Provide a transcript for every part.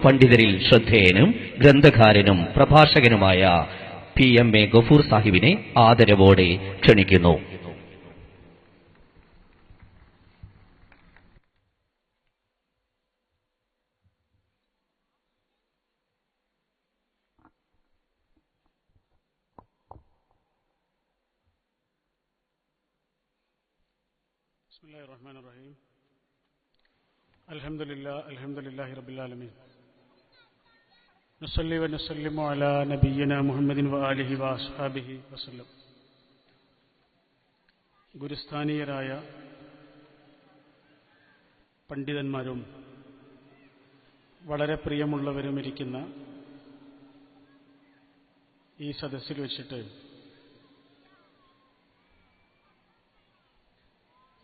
പണ്ഡിതരിൽ ശ്രദ്ധേയനും ഗ്രന്ഥകാരനും പ്രഭാഷകനുമായ PMA Gafoor സാഹിബിനെ ആദരവോടെ ക്ഷണിക്കുന്നു. ബിസ്മില്ലാഹിർ റഹ്മാനിർ റഹീം. അൽഹംദുലില്ലാഹി റബ്ബിൽ ആലമീൻ. നസല്ലി വനസല്ലിമു അലാ നബിയ്യിനാ മുഹമ്മദിൻ വആലിഹി വഅസ്ഹാബിഹി വസല്ലം. ഗുരുസ്ഥാനീയരായ പണ്ഡിതന്മാരും വളരെ പ്രിയമുള്ളവരും ഇരിക്കുന്ന ഈ സദസ്സിൽ വെച്ചിട്ട്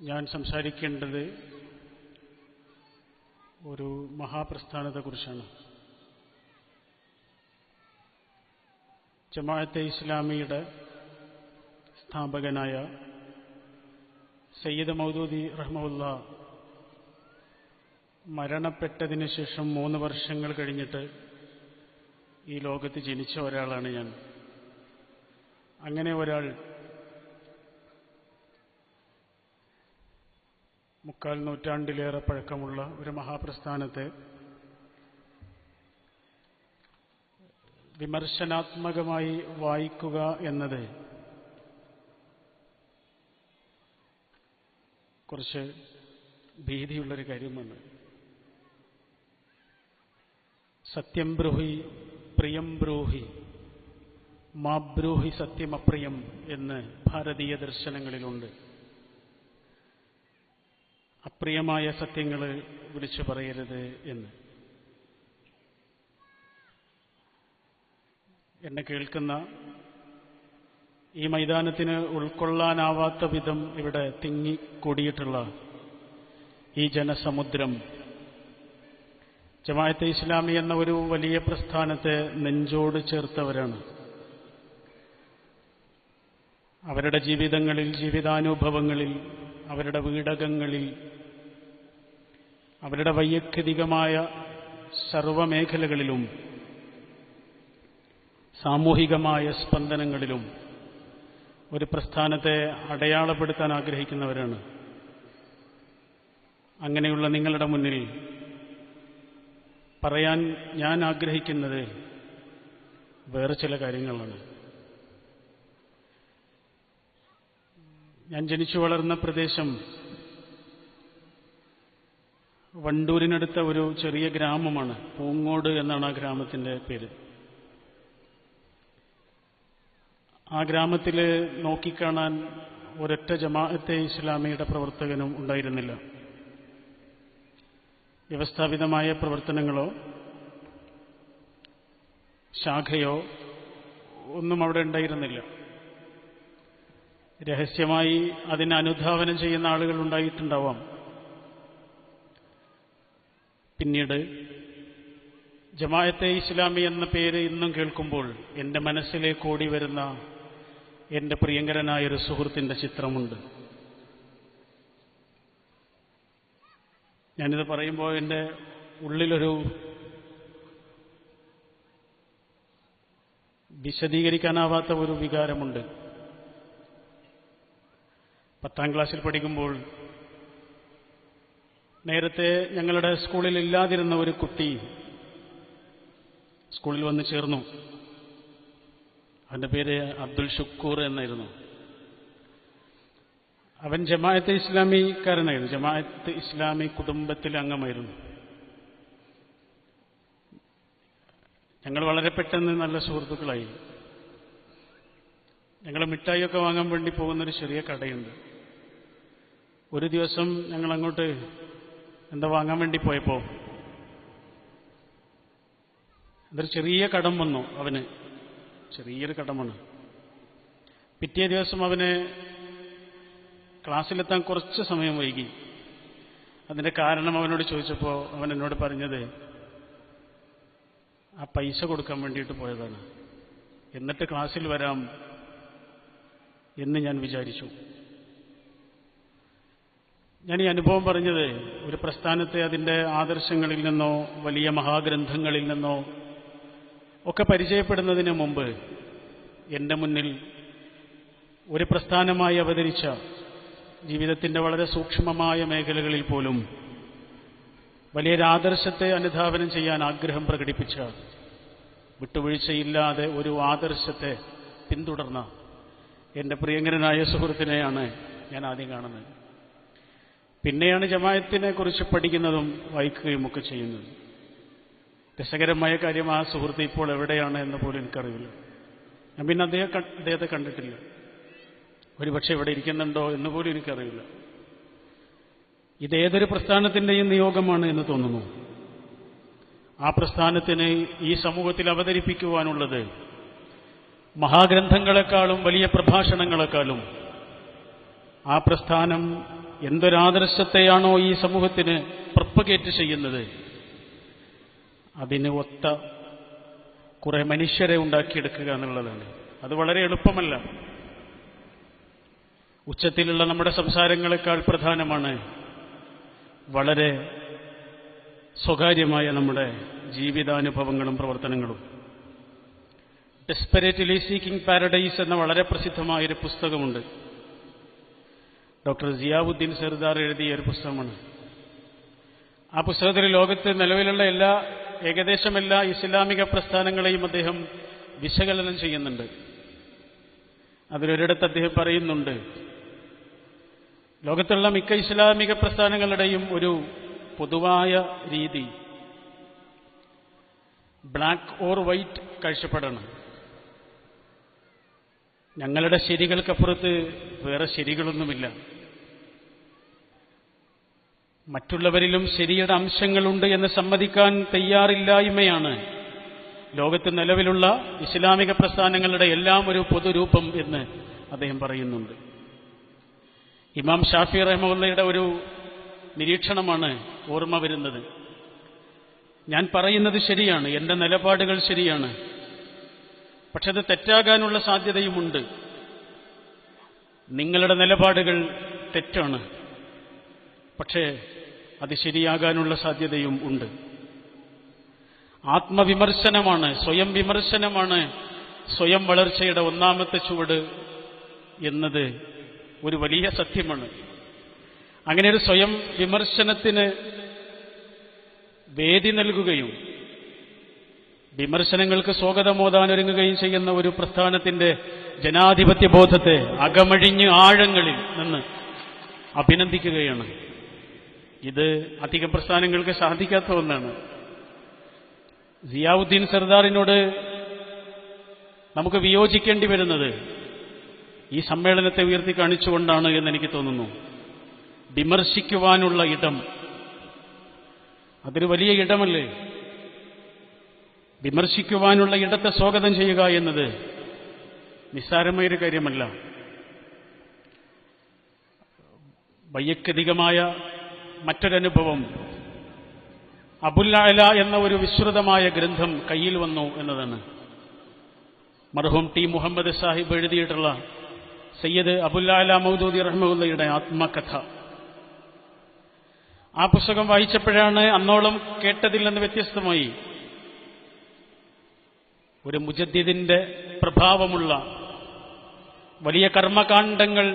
ഞാൻ സംസാരിക്കേണ്ടത് ഒരു മഹാപ്രസ്ഥാനത്തെക്കുറിച്ചാണ്. ജമാഅത്തെ ഇസ്ലാമിയുടെ സ്ഥാപകനായ സയ്യിദ് മൗദൂദി റഹ്മത്തുള്ളാഹ് മരണപ്പെട്ടതിന് ശേഷം 3 വർഷങ്ങൾ കഴിഞ്ഞിട്ട് ഈ ലോകത്ത് ജനിച്ച ഒരാളാണ് ഞാൻ. അങ്ങനെ ഒരാൾ 3/4 നൂറ്റാണ്ടിലേറെ പഴക്കമുള്ള ഒരു മഹാപ്രസ്ഥാനത്തെ വിമർശനാത്മകമായി വായിക്കുക എന്നത് കുറച്ച് ഭീതിയുള്ളൊരു കാര്യമാണ്. സത്യം ബ്രൂഹി പ്രിയം ബ്രൂഹി മാ ബ്രൂഹി സത്യമപ്രിയം എന്ന് ഭാരതീയ ദർശനങ്ങളിലുണ്ട്. അപ്രിയമായ സത്യങ്ങൾ വിളിച്ചു പറയരുത് എന്ന്. എന്നെ കേൾക്കുന്ന ഈ മൈതാനത്തിന് ഉൾക്കൊള്ളാനാവാത്ത വിധം ഇവിടെ തിങ്ങിക്കൂടിയിട്ടുള്ള ഈ ജനസമുദ്രം ജമാഅത്തെ ഇസ്ലാമി എന്ന ഒരു വലിയ പ്രസ്ഥാനത്തെ നെഞ്ചോട് ചേർത്തവരാണ്. അവരുടെ ജീവിതങ്ങളിൽ, ജീവിതാനുഭവങ്ങളിൽ, അവരുടെ വീടകങ്ങളിൽ, അവരുടെ വൈയക്തികമായ സർവമേഖലകളിലും സാമൂഹികമായ സ്പന്ദനങ്ങളിലും ഒരു പ്രസ്ഥാനത്തെ അടയാളപ്പെടുത്താൻ ആഗ്രഹിക്കുന്നവരാണ്. അങ്ങനെയുള്ള നിങ്ങളുടെ മുന്നിൽ പറയാൻ ഞാൻ ആഗ്രഹിക്കുന്നത് വേറെ ചില കാര്യങ്ങളാണ്. ഞാൻ ജനിച്ചു വളർന്ന പ്രദേശം വണ്ടൂരിനടുത്ത ഒരു ചെറിയ ഗ്രാമമാണ്. പൂങ്ങോട് എന്നാണ് ആ ഗ്രാമത്തിൻ്റെ പേര്. ആ ഗ്രാമത്തിൽ നോക്കിക്കാണാൻ ഒരൊറ്റ ജമാഅത്തെ ഇസ്ലാമിയുടെ പ്രവർത്തകനും ഉണ്ടായിരുന്നില്ല. വ്യവസ്ഥാപിതമായ പ്രവർത്തനങ്ങളോ ശാഖയോ ഒന്നും അവിടെ ഉണ്ടായിരുന്നില്ല. രഹസ്യമായി അതിനെ അനുധാവനം ചെയ്യുന്ന ആളുകൾ ഉണ്ടായിട്ടുണ്ടാവാം. പിന്നീട് ജമാഅത്തെ ഇസ്ലാമി എന്ന പേര് ഇന്നും കേൾക്കുമ്പോൾ എൻ്റെ മനസ്സിലേക്ക് ഓടി വരുന്ന എൻ്റെ പ്രിയങ്കരനായൊരു സുഹൃത്തിൻ്റെ ചിത്രമുണ്ട്. ഞാനിത് പറയുമ്പോൾ എൻ്റെ ഉള്ളിലൊരു വിശദീകരിക്കാനാവാത്ത ഒരു വികാരമുണ്ട്. 10ാം ക്ലാസ്സിൽ പഠിക്കുമ്പോൾ നേരത്തെ ഞങ്ങളുടെ സ്കൂളിൽ ഇല്ലാതിരുന്ന ഒരു കുട്ടി സ്കൂളിൽ വന്ന് ചേർന്നു. അവൻ്റെ പേര് അബ്ദുൽ ഷുക്കൂർ എന്നായിരുന്നു. അവൻ ജമാഅത്തെ ഇസ്ലാമിക്കാരനായിരുന്നു. ജമാഅത്ത് ഇസ്ലാമി കുടുംബത്തിലെ അംഗമായിരുന്നു. ഞങ്ങൾ വളരെ പെട്ടെന്ന് നല്ല സുഹൃത്തുക്കളായി. ഞങ്ങൾ മിഠായിയൊക്കെ വാങ്ങാൻ വേണ്ടി പോകുന്നൊരു ചെറിയ കടയുണ്ട്. ഒരു ദിവസം ഞങ്ങൾ അങ്ങോട്ട് എന്താ വാങ്ങാൻ വേണ്ടി പോയപ്പോൾ എന്തൊരു ചെറിയ കടം വന്നു. അവന് ചെറിയൊരു കടമാണ്. പിറ്റേ ദിവസം അവന് ക്ലാസ്സിലെത്താൻ കുറച്ച് സമയം വൈകി. അതിൻ്റെ കാരണം അവനോട് ചോദിച്ചപ്പോൾ അവൻ എന്നോട് പറഞ്ഞത് ആ പൈസ കൊടുക്കാൻ വേണ്ടിയിട്ട് പോയതാണ്, എന്നിട്ട് ക്ലാസ്സിൽ വരാം എന്ന് ഞാൻ വിചാരിച്ചു. ഞാൻ ഈ അനുഭവം പറഞ്ഞത് ഒരു പ്രസ്ഥാനത്തെ അതിൻ്റെ ആദർശങ്ങളിൽ നിന്നോ വലിയ മഹാഗ്രന്ഥങ്ങളിൽ നിന്നോ ഒക്കെ പരിചയപ്പെടുന്നതിന് മുമ്പ് എൻ്റെ മുന്നിൽ ഒരു പ്രസ്ഥാനമായി അവതരിച്ച ജീവിതത്തിൻ്റെ വളരെ സൂക്ഷ്മമായ മേഖലകളിൽ പോലും വലിയൊരു ആദർശത്തെ അനുധാവനം ചെയ്യാൻ ആഗ്രഹം പ്രകടിപ്പിച്ച, വിട്ടുവീഴ്ചയില്ലാതെ ഒരു ആദർശത്തെ പിന്തുടർന്ന എൻ്റെ പ്രിയങ്കരനായ സുഹൃത്തിനെയാണ് ഞാൻ ആദ്യം കാണുന്നത്. പിന്നെയാണ് ജമാഅത്തിനെ കുറിച്ച് പഠിക്കുന്നതും വായിക്കുകയും ഒക്കെ ചെയ്യുന്നത്. രസകരമായ കാര്യം, ആ സുഹൃത്ത് ഇപ്പോൾ എവിടെയാണ് എന്ന് പോലും എനിക്കറിയില്ല. ഞാൻ പിന്നെ അദ്ദേഹത്തെ കണ്ടിട്ടില്ല. ഒരുപക്ഷെ ഇവിടെ ഇരിക്കുന്നുണ്ടോ എന്ന് പോലും എനിക്കറിയില്ല. ഇതേതൊരു പ്രസ്ഥാനത്തിൻ്റെയും നിയോഗമാണ് എന്ന് തോന്നുന്നു. ആ പ്രസ്ഥാനത്തിന് ഈ സമൂഹത്തിൽ അവതരിപ്പിക്കുവാനുള്ളത് മഹാഗ്രന്ഥങ്ങളെക്കാളും വലിയ പ്രഭാഷണങ്ങളെക്കാളും ആ പ്രസ്ഥാനം എന്തൊരാദർശത്തെയാണോ ഈ സമൂഹത്തിന് പ്രൊപ്പഗേറ്റ് ചെയ്യുന്നത്, അതിന് ഒത്ത കുറെ മനുഷ്യരെ ഉണ്ടാക്കിയെടുക്കുക എന്നുള്ളതാണ്. അത് വളരെ എളുപ്പമല്ല. ഉച്ചത്തിലുള്ള നമ്മുടെ സംസാരങ്ങളെക്കാൾ പ്രധാനമാണ് വളരെ സ്വകാര്യമായ നമ്മുടെ ജീവിതാനുഭവങ്ങളും പ്രവർത്തനങ്ങളും. ഡെസ്പെറേറ്റ്ലി സീക്കിംഗ് പാരഡൈസ് എന്ന വളരെ പ്രസിദ്ധമായൊരു പുസ്തകമുണ്ട്. ഡോക്ടർ സിയാവുദ്ദീൻ സർദാർ എഴുതിയ ഒരു പുസ്തകമാണ്. ആ പുസ്തകത്തിൽ ലോകത്ത് നിലവിലുള്ള ഏകദേശം എല്ലാ ഇസ്ലാമിക പ്രസ്ഥാനങ്ങളെയും അദ്ദേഹം വിശകലനം ചെയ്യുന്നുണ്ട്. അതിലൊരിടത്ത് അദ്ദേഹം പറയുന്നുണ്ട്, ലോകത്തുള്ള മിക്ക ഇസ്ലാമിക പ്രസ്ഥാനങ്ങളുടെയും ഒരു പൊതുവായ രീതി ബ്ലാക്ക് ഓർ വൈറ്റ് കാഴ്ചപ്പാടാണ്. ഞങ്ങളുടെ ശരികൾക്കപ്പുറത്ത് വേറെ ശരികളൊന്നുമില്ല. മറ്റുള്ളവരിലും ശരിയുടെ അംശങ്ങളുണ്ട് എന്ന് സമ്മതിക്കാൻ തയ്യാറില്ലായ്മയാണ് ലോകത്ത് നിലവിലുള്ള ഇസ്ലാമിക പ്രസ്ഥാനങ്ങളുടെ എല്ലാം ഒരു പൊതുരൂപം എന്ന് അദ്ദേഹം പറയുന്നുണ്ട്. ഇമാം ഷാഫി റഹ്മത്തുള്ളാഹിയുടെ ഒരു നിരീക്ഷണമാണ് ഓർമ്മ വരുന്നത്. ഞാൻ പറയുന്നത് ശരിയാണ്, എൻ്റെ നിലപാടുകൾ ശരിയാണ്, പക്ഷെ അത് തെറ്റാകാനുള്ള സാധ്യതയുമുണ്ട്. നിങ്ങളുടെ നിലപാടുകൾ തെറ്റാണ്, പക്ഷേ അത് ശരിയാകാനുള്ള സാധ്യതയും ഉണ്ട്. ആത്മവിമർശനമാണ്, സ്വയം വിമർശനമാണ് സ്വയം വളർച്ചയുടെ ഒന്നാമത്തെ ചുവട് എന്നത് ഒരു വലിയ സത്യമാണ്. അങ്ങനെ ഒരു സ്വയം വിമർശനത്തിന് വേദി നൽകുകയും വിമർശനങ്ങൾക്ക് സ്വാഗതമോദാനൊരുങ്ങുകയും ചെയ്യുന്ന ഒരു പ്രസ്ഥാനത്തിന്റെ ജനാധിപത്യ ബോധത്തെ അകമഴിഞ്ഞ് ആഴങ്ങളിൽ നിന്ന് അഭിനന്ദിക്കുകയാണ്. ഇത് അധികം പ്രസ്ഥാനങ്ങൾക്ക് സാധിക്കാത്ത ഒന്നാണ്. സിയാവുദ്ദീൻ സർദാറിനോട് നമുക്ക് വിയോജിക്കേണ്ടി വരുന്നത് ഈ സമ്മേളനത്തെ ഉയർത്തി കാണിച്ചുകൊണ്ടാണ് എന്നെനിക്ക് തോന്നുന്നു. വിമർശിക്കുവാനുള്ള ഇടം, അതൊരു വലിയ ഇടമല്ലേ? വിമർശിക്കുവാനുള്ള ഇടത്തെ സ്വാഗതം ചെയ്യുക എന്നത് നിസ്സാരമായൊരു കാര്യമല്ല. വൈയക്തികമായ മറ്റൊരനുഭവം, അബുൽ അഅല എന്ന ഒരു വിശ്രുതമായ ഗ്രന്ഥം കയ്യിൽ വന്നു എന്നതാണ്. മർഹൂം ടി മുഹമ്മദ് സാഹിബ് എഴുതിയിട്ടുള്ള സയ്യിദ് അബുൽ അഅല മൗദൂദി റഹ്മത്തുള്ളാഹിയുടെ ആത്മകഥ. ആ പുസ്തകം വായിച്ചപ്പോഴാണ് അന്നോളം കേട്ടതിൽ നിന്ന് വ്യത്യസ്തമായി ഒരു മുജദ്ദിദിന്റെ പ്രഭാവമുള്ള വലിയ കർമ്മകാണ്ഡങ്ങൾ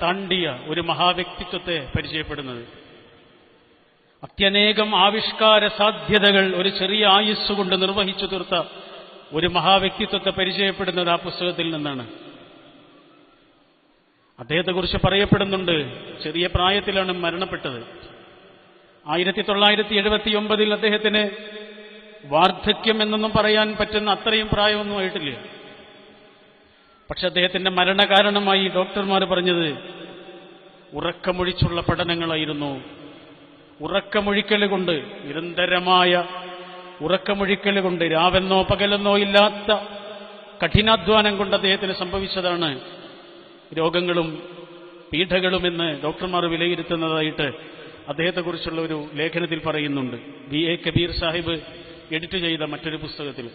താണ്ടിയ ഒരു മഹാവ്യക്തിത്വത്തെ പരിചയപ്പെടുന്നത്. അത്യനേകം ആവിഷ്കാര സാധ്യതകൾ ഒരു ചെറിയ ആയുസ്സുകൊണ്ട് നിർവഹിച്ചു തീർത്ത ഒരു മഹാവ്യക്തിത്വത്തെ പരിചയപ്പെടുന്നത് ആ പുസ്തകത്തിൽ നിന്നാണ്. അദ്ദേഹത്തെക്കുറിച്ച് പറയപ്പെടുന്നുണ്ട്, ചെറിയ പ്രായത്തിലാണ് മരണപ്പെട്ടത്. 1979 അദ്ദേഹത്തിന് വാർദ്ധക്യം എന്നൊന്നും പറയാൻ പറ്റുന്ന അത്രയും പ്രായമൊന്നും ആയിട്ടില്ല. പക്ഷെ അദ്ദേഹത്തിന്റെ മരണകാരണമായി ഡോക്ടർമാർ പറഞ്ഞത് ഉറക്കമൊഴിച്ചുള്ള പഠനങ്ങളായിരുന്നു. ഉറക്കമൊഴിക്കൽ കൊണ്ട്, നിരന്തരമായ ഉറക്കമൊഴിക്കൽ കൊണ്ട്, രാവെന്നോ പകലെന്നോ ഇല്ലാത്ത കഠിനാധ്വാനം കൊണ്ട് അദ്ദേഹത്തിന് സംഭവിച്ചതാണ് രോഗങ്ങളും പീഡകളുമെന്ന് ഡോക്ടർമാർ വിലയിരുത്തുന്നതായിട്ട് അദ്ദേഹത്തെക്കുറിച്ചുള്ള ഒരു ലേഖനത്തിൽ പറയുന്നുണ്ട്. BA കബീർ സാഹിബ് എഡിറ്റ് ചെയ്ത മറ്റൊരു പുസ്തകത്തിൽ.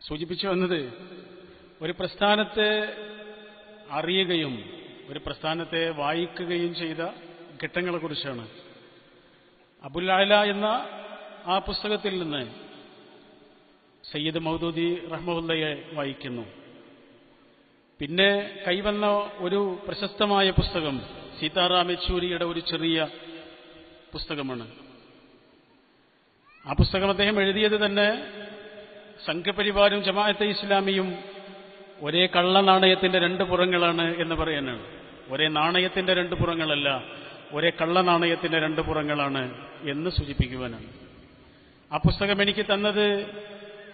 സൂചിപ്പിച്ചു വന്നത് ഒരു പ്രസ്ഥാനത്തെ അറിയുകയും ഒരു പ്രസ്ഥാനത്തെ വായിക്കുകയും ചെയ്ത ഘട്ടങ്ങളെക്കുറിച്ചാണ്. അബുൽ അഅ്ല എന്ന ആ പുസ്തകത്തിൽ നിന്ന് സയ്യിദ് മൗദൂദി റഹ്മത്തുള്ളാഹിയെ വായിക്കുന്നു. പിന്നെ കൈവന്ന ഒരു പ്രശസ്തമായ പുസ്തകം സീതാറാം യെച്ചൂരിയുടെ ഒരു ചെറിയ പുസ്തകമാണ്. ആ പുസ്തകം അദ്ദേഹം എഴുതിയത് തന്നെ സംഘപരിവാരും ജമാഅത്തെ ഇസ്ലാമിയും ഒരേ കള്ള നാണയത്തിന്റെ രണ്ട് പുറങ്ങളാണ് എന്ന് പറയാനാണ്. ഒരേ നാണയത്തിന്റെ രണ്ട് പുറങ്ങളല്ല, ഒരേ കള്ള നാണയത്തിന്റെ രണ്ട് പുറങ്ങളാണ് എന്ന് സൂചിപ്പിക്കുവാനാണ്. ആ പുസ്തകം എനിക്ക് തന്നത്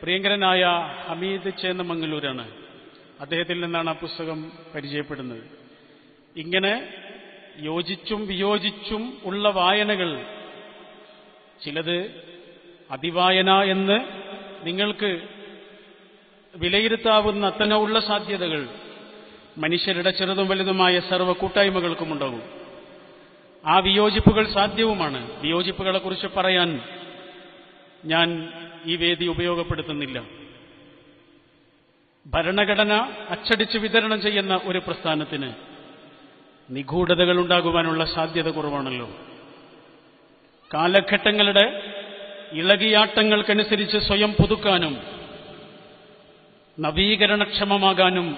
പ്രിയങ്കരനായ ഹമീദ് ചേന്നമംഗലൂരാണ്. അദ്ദേഹത്തിൽ നിന്നാണ് ആ പുസ്തകം പരിചയപ്പെടുന്നത്. ഇങ്ങനെ യോജിച്ചും വിയോജിച്ചും ഉള്ള വായനകൾ, ചിലത് അതിവായന എന്ന് നിങ്ങൾക്ക് വിലയിരുത്താവുന്ന അത്തരം ഉള്ള സാധ്യതകൾ മനുഷ്യരുടെ ചെറുതും വലുതുമായ സർവ്വ കൂട്ടായ്മകൾക്കുമുണ്ടാകും. ആ വിയോജിപ്പുകൾ സാധ്യവുമാണ്. വിയോജിപ്പുകളെക്കുറിച്ച് പറയാൻ ഞാൻ ഈ വേദി ഉപയോഗപ്പെടുത്തുന്നില്ല. ഭരണഘടന അച്ചടിച്ച് വിതരണം ചെയ്യുന്ന ഒരു പ്രസ്ഥാനത്തിന് നിഗൂഢതകൾ ഉണ്ടാകുവാനുള്ള സാധ്യത കുറവാണല്ലോ. കാലഘട്ടങ്ങളുടെ ഇളകിയാട്ടങ്ങൾക്കനുസരിച്ച് സ്വയം പുതുക്കാനും നവീകരണക്ഷമമാകാനും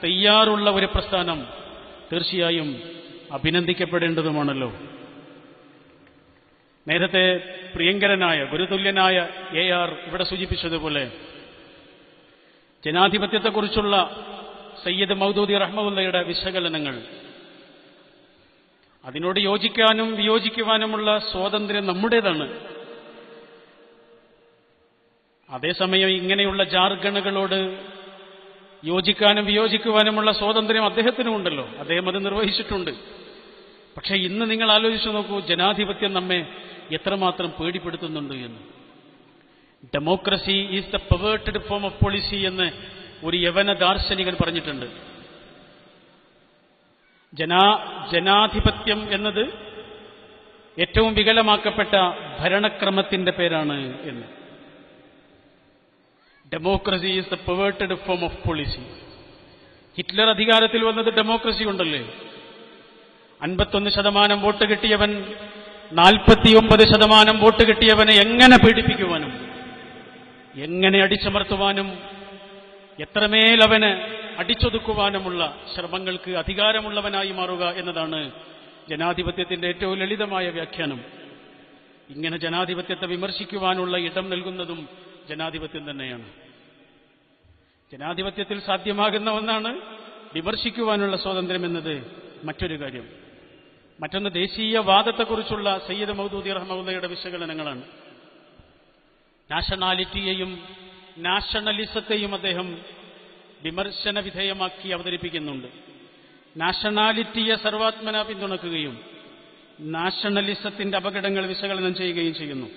തയ്യാറുള്ള ഒരു പ്രസ്ഥാനം തീർച്ചയായും അഭിനന്ദിക്കപ്പെടേണ്ടതുമാണല്ലോ. നേരത്തെ പ്രിയങ്കരനായ ഗുരുതുല്യനായ AR ഇവിടെ സൂചിപ്പിച്ചതുപോലെ ജനാധിപത്യത്തെക്കുറിച്ചുള്ള സയ്യിദ് മൗദൂദി റഹ്മത്തുള്ളാഹിയുടെ വിശകലനങ്ങൾ, അതിനോട് യോജിക്കാനും വിയോജിക്കുവാനുമുള്ള സ്വാതന്ത്ര്യം നമ്മുടേതാണ്. അതേസമയം ഇങ്ങനെയുള്ള ജാർഗണുകളോട് യോജിക്കാനും വിയോജിക്കുവാനുമുള്ള സ്വാതന്ത്ര്യം അദ്ദേഹത്തിനുമുണ്ടല്ലോ. അദ്ദേഹം അത് നിർവഹിച്ചിട്ടുണ്ട്. പക്ഷേ ഇന്ന് നിങ്ങൾ ആലോചിച്ചു നോക്കൂ, ജനാധിപത്യം നമ്മെ എത്രമാത്രം പേടിപ്പെടുത്തുന്നുണ്ട് എന്ന്. Democracy is the perverted form of policy എന്ന് ഒരു യവന ദാർശനികൻ പറഞ്ഞിട്ടുണ്ട്. ജനാധിപത്യം എന്നത് ഏറ്റവും വികലമാക്കപ്പെട്ട ഭരണക്രമത്തിന്റെ പേരാണ് എന്ന്. Democracy is the perverted form of policy. Hitler അധികാരത്തിൽ വന്നത് ഡെമോക്രസി കൊണ്ടല്ലേ? 51% വോട്ട് കിട്ടിയവൻ 49% വോട്ട് കിട്ടിയവനെ എങ്ങനെ പീഡിപ്പിക്കുവാനും എങ്ങനെ അടിച്ചമർത്തുവാനും എത്രമേൽ അവന് അടിച്ചൊതുക്കുവാനുമുള്ള ശ്രമങ്ങൾക്ക് അധികാരമുള്ളവനായി മാറുക എന്നതാണ് ജനാധിപത്യത്തിന്റെ ഏറ്റവും ലളിതമായ വ്യാഖ്യാനം. ഇങ്ങനെ ജനാധിപത്യത്തെ വിമർശിക്കുവാനുള്ള ഇടം നൽകുന്നതും ജനാധിപത്യം തന്നെയാണ്. ജനാധിപത്യത്തിൽ സാധ്യമാകുന്ന ഒന്നാണ് വിമർശിക്കുവാനുള്ള സ്വാതന്ത്ര്യം എന്നത് മറ്റൊരു കാര്യം. മറ്റൊന്ന് ദേശീയവാദത്തെക്കുറിച്ചുള്ള സയ്യിദ് മൗദൂദി റഹ്മത്തുള്ളാഹിയുടെ വിശകലനങ്ങളാണ്. നാഷണാലിറ്റിയെയും നാഷണലിസത്തെയും അദ്ദേഹം വിമർശന വിധേയമാക്കി അവതരിപ്പിക്കുന്നുണ്ട്. നാഷണാലിറ്റിയെ സർവാത്മന പിന്തുണക്കുകയും നാഷണലിസത്തിന്റെ അപകടങ്ങൾ വിശകലനം ചെയ്യുകയും ചെയ്യുന്നു.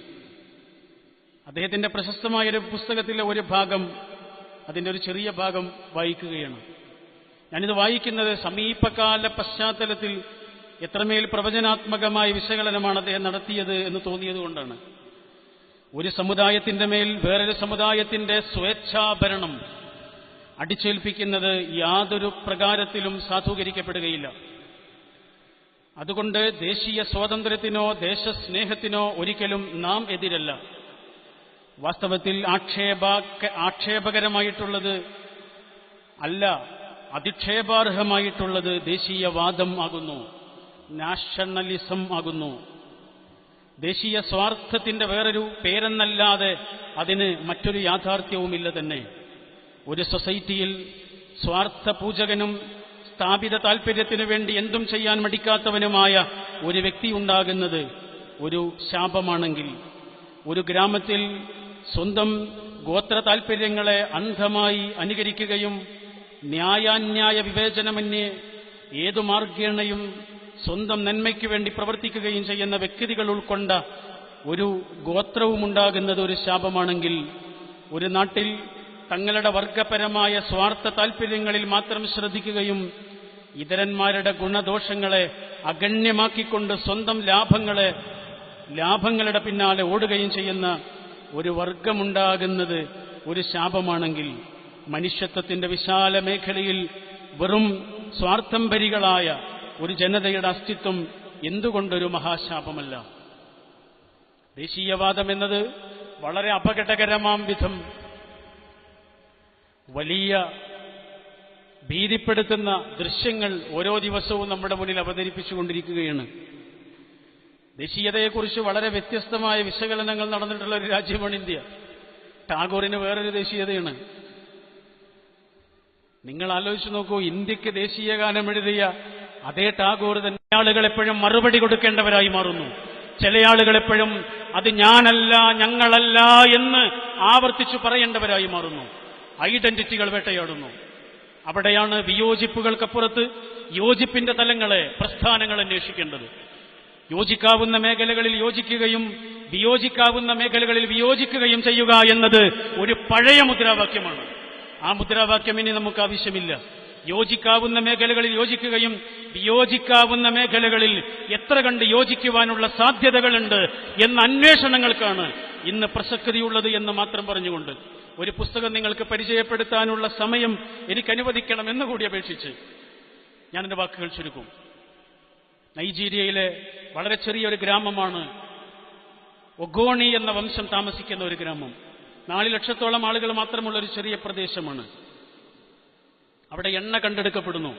അദ്ദേഹത്തിന്റെ പ്രശസ്തമായൊരു പുസ്തകത്തിലെ ഒരു ഭാഗം, അതിൻ്റെ ഒരു ചെറിയ ഭാഗം വായിക്കുകയാണ്. ഞാനിത് വായിക്കുന്നത് സമീപകാല പശ്ചാത്തലത്തിൽ എത്രമേൽ പ്രവചനാത്മകമായ വിശകലനമാണ് അദ്ദേഹം നടത്തിയത് എന്ന് തോന്നിയതുകൊണ്ടാണ്. ഒരു സമുദായത്തിന്റെ മേൽ വേറൊരു സമുദായത്തിന്റെ സ്വേച്ഛാഭരണം അടിച്ചേൽപ്പിക്കുന്നത് യാതൊരു പ്രകാരത്തിലും സാധൂകരിക്കപ്പെടുകയില്ല. അതുകൊണ്ട് ദേശീയ സ്വാതന്ത്ര്യത്തിനോ ദേശസ്നേഹത്തിനോ ഒരിക്കലും നാം എതിരല്ല. വാസ്തവത്തിൽ ആക്ഷേപകരമായിട്ടുള്ളത് അല്ല, അധിക്ഷേപാർഹമായിട്ടുള്ളത് ദേശീയവാദം ആകുന്നു, നാഷണലിസം ആകുന്നു. ദേശീയ സ്വാർത്ഥത്തിന്റെ വേറൊരു പേരെന്നല്ലാതെ അതിന് മറ്റൊരു യാഥാർത്ഥ്യവുമില്ല തന്നെ. ഒരു സൊസൈറ്റിയിൽ സ്വാർത്ഥപൂജകനും സ്ഥാപിത താൽപര്യത്തിനു വേണ്ടി എന്തും ചെയ്യാൻ മടിക്കാത്തവനുമായ ഒരു വ്യക്തി ഉണ്ടാകുന്നത് ഒരു ശാപമാണെങ്കിൽ, ഒരു ഗ്രാമത്തിൽ സ്വന്തം ഗോത്ര താൽപര്യങ്ങളെ അന്ധമായി അനുകരിക്കുകയും ന്യായാന്യായ വിവേചനമന്യേ ഏതു മാർഗേണയും സ്വന്തം നന്മയ്ക്ക് വേണ്ടി പ്രവർത്തിക്കുകയും ചെയ്യുന്ന വ്യക്തികൾ ഉൾക്കൊണ്ട ഒരു ഗോത്രവുമുണ്ടാകുന്നത് ഒരു ശാപമാണെങ്കിൽ, ഒരു നാട്ടിൽ തങ്ങളുടെ വർഗപരമായ സ്വാർത്ഥ താൽപര്യങ്ങളിൽ മാത്രം ശ്രദ്ധിക്കുകയും ഇതരന്മാരുടെ ഗുണദോഷങ്ങളെ അഗണ്യമാക്കിക്കൊണ്ട് സ്വന്തം ലാഭങ്ങളുടെ പിന്നാലെ ഓടുകയും ചെയ്യുന്ന ഒരു വർഗമുണ്ടാകുന്നത് ഒരു ശാപമാണെങ്കിൽ മനുഷ്യത്വത്തിന്റെ വിശാല മേഖലയിൽ വെറും സ്വാർത്ഥംഭരികളായ ഒരു ജനതയുടെ അസ്തിത്വം എന്തുകൊണ്ടൊരു മഹാശാപമല്ല? ദേശീയവാദം എന്നത് വളരെ അപകടകരമാം വിധം വലിയ ഭീതിപ്പെടുത്തുന്ന ദൃശ്യങ്ങൾ ഓരോ ദിവസവും നമ്മുടെ മുന്നിൽ അവതരിപ്പിച്ചുകൊണ്ടിരിക്കുകയാണ്. ദേശീയതയെക്കുറിച്ച് വളരെ വ്യത്യസ്തമായ വിശകലനങ്ങൾ നടന്നിട്ടുള്ള ഒരു രാജ്യമാണ് ഇന്ത്യ. ടാഗോറിന് വേറൊരു ദേശീയതയാണ്. നിങ്ങൾ ആലോചിച്ച് നോക്കൂ, ഇന്ത്യക്ക് ദേശീയഗാനം എഴുതിയ അതേ ടാഗോർ തന്നെ ആളുകൾ എപ്പോഴും മറുപടി കൊടുക്കേണ്ടവരായി മാറുന്നു. ചില ആളുകൾ എപ്പോഴും അത് ഞാനല്ല, ഞങ്ങളല്ല എന്ന് ആവർത്തിച്ചു പറയേണ്ടവരായി മാറുന്നു. ഐഡന്റിറ്റികൾ വേട്ടയാടുന്നു. അവിടെയാണ് വിയോജിപ്പുകൾക്കപ്പുറത്ത് യോജിപ്പിന്റെ തലങ്ങളെ, പ്രസ്ഥാനങ്ങൾ അന്വേഷിക്കേണ്ടത്. യോജിക്കാവുന്ന മേഖലകളിൽ യോജിക്കുകയും വിയോജിക്കാവുന്ന മേഖലകളിൽ വിയോജിക്കുകയും ചെയ്യുക എന്നത് ഒരു പഴയ മുദ്രാവാക്യമാണ്. ആ മുദ്രാവാക്യം ഇനി നമുക്ക് ആവശ്യമില്ല. യോജിക്കാവുന്ന മേഖലകളിൽ യോജിക്കുകയും വിയോജിക്കാവുന്ന മേഖലകളിൽ എത്ര കണ്ട് യോജിക്കുവാനുള്ള സാധ്യതകളുണ്ട് എന്ന അന്വേഷണങ്ങൾക്കാണ് ഇന്ന് പ്രസക്തിയുള്ളത് എന്ന് മാത്രം പറഞ്ഞുകൊണ്ട് ഒരു പുസ്തകം നിങ്ങൾക്ക് പരിചയപ്പെടുത്താനുള്ള സമയം എനിക്ക് അനുവദിക്കണം എന്നുകൂടി അപേക്ഷിച്ച് ഞാൻ എന്റെ വാക്കുകൾ ചുരുക്കും. നൈജീരിയയിലെ വളരെ ചെറിയൊരു ഗ്രാമമാണ് ഒഗോണി എന്ന വംശം താമസിക്കുന്ന ഒരു ഗ്രാമം. 4 ലക്ഷത്തോളം ആളുകൾ മാത്രമുള്ള ഒരു ചെറിയ പ്രദേശമാണ്. അവിടെ എണ്ണ കണ്ടെടുക്കപ്പെടുന്നു.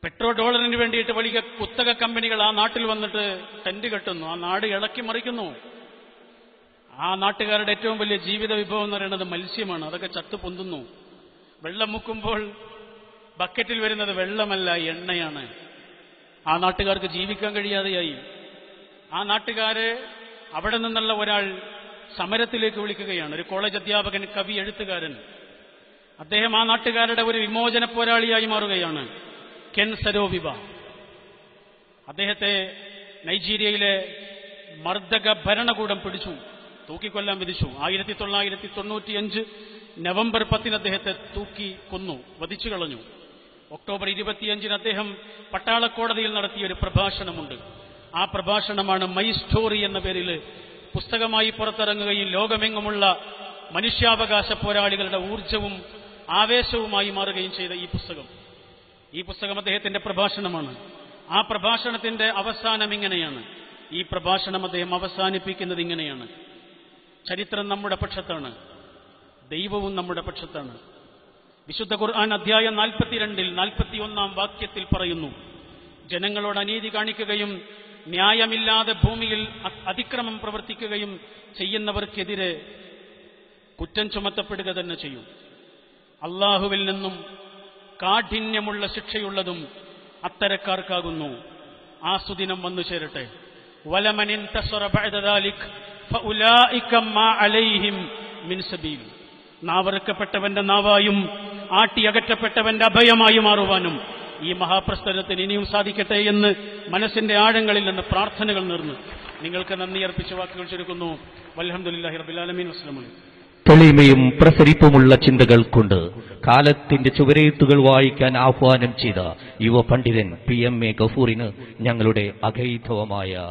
പെട്രോ ഡോളറിന് വേണ്ടിയിട്ട് വലിയ കുത്തക കമ്പനികൾ ആ നാട്ടിൽ വന്നിട്ട് ടെന്റ് കെട്ടുന്നു. ആ നാട് ഇളക്കി മറിക്കുന്നു. ആ നാട്ടുകാരുടെ ഏറ്റവും വലിയ ജീവിത വിഭവം എന്ന് പറയുന്നത് മത്സ്യമാണ്. അതൊക്കെ ചത്തു പൊന്തുന്നു. വെള്ളം മുക്കുമ്പോൾ ബക്കറ്റിൽ വരുന്നത് വെള്ളമല്ല, എണ്ണയാണ്. ആ നാട്ടുകാർക്ക് ജീവിക്കാൻ കഴിയാതെയായി. ആ നാട്ടുകാരെ അവിടെ നിന്നുള്ള ഒരാൾ സമരത്തിലേക്ക് വിളിക്കുകയാണ്. ഒരു കോളേജ് അധ്യാപകൻ, കവി, എഴുത്തുകാരൻ. അദ്ദേഹം ആ നാട്ടുകാരുടെ ഒരു വിമോചന പോരാളിയായി മാറുകയാണ്. കെൻ സരോവിബ. അദ്ദേഹത്തെ നൈജീരിയയിലെ മർദ്ദക ഭരണകൂടം പിടിച്ചു, തൂക്കിക്കൊല്ലാൻ വിധിച്ചു. 1995 നവംബർ 10 അദ്ദേഹത്തെ തൂക്കി കൊന്നു, വധിച്ചു കളഞ്ഞു. ഒക്ടോബർ 25 അദ്ദേഹം പട്ടാളക്കോടതിയിൽ നടത്തിയ ഒരു പ്രഭാഷണമുണ്ട്. ആ പ്രഭാഷണമാണ് മൈ സ്റ്റോറി എന്ന പേരിൽ പുസ്തകമായി പുറത്തിറങ്ങുകയും ലോകമെങ്ങുമുള്ള മനുഷ്യാവകാശ പോരാളികളുടെ ഊർജവും ആവേശവുമായി മാറുകയും ചെയ്ത ഈ പുസ്തകം അദ്ദേഹത്തിന്റെ പ്രഭാഷണമാണ്. ആ പ്രഭാഷണത്തിന്റെ അവസാനം ഇങ്ങനെയാണ്. ഈ പ്രഭാഷണം അദ്ദേഹം അവസാനിപ്പിക്കുന്നത് ഇങ്ങനെയാണ്: ചരിത്രം നമ്മുടെ പക്ഷത്താണ്, ദൈവവും നമ്മുടെ പക്ഷത്താണ്. വിശുദ്ധ ഖുർആൻ അധ്യായം 42 41 വാക്യത്തിൽ പറയുന്നു, ജനങ്ങളോട് അനീതി കാണിക്കുകയും ന്യായമില്ലാതെ ഭൂമിയിൽ അതിക്രമം പ്രവർത്തിക്കുകയും ചെയ്യുന്നവർക്കെതിരെ കുറ്റം ചുമത്തപ്പെടുക തന്നെ ചെയ്യും. അള്ളാഹുവിൽ നിന്നും കാഠിന്യമുള്ള ശിക്ഷയുള്ളതും അത്തരക്കാർക്കാകുന്നു. ആ സുദിനം വന്നു ചേരട്ടെ. വലമൻ ഇൻതസറ ബഅദ ദാലിക ഫഉലൈക മാ അലൈഹിം മിൻ സബീൽ. നാവറുക്കപ്പെട്ടവന്റെ നാവായും ആട്ടിയകറ്റപ്പെട്ടവന്റെ അഭയമായി മാറുവാനും ഈ മഹാപ്രസ്ഥാനത്തിന് ഇനിയും സാധിക്കട്ടെ എന്ന് മനസ്സിന്റെ ആഴങ്ങളിൽ നിന്ന് പ്രാർത്ഥനകൾ നേർന്ന് നിങ്ങൾക്ക് നന്ദി അർപ്പിച്ച വാക്കുകൾ ചുരുക്കുന്നു. വൽഹംദുലില്ലാഹി റബ്ബിൽ ആലമീൻ. വസ്സലാമു അലൈക്കും. തെളിമയും പ്രസരിപ്പുമുള്ള ചിന്തകൾ കൊണ്ട് കാലത്തിന്റെ ചുവരെഴുത്തുകൾ വായിക്കാൻ ആഹ്വാനം ചെയ്ത യുവ പണ്ഡിതൻ PMA ഗഫൂറിന് ഞങ്ങളുടെ അഗൈധവമായ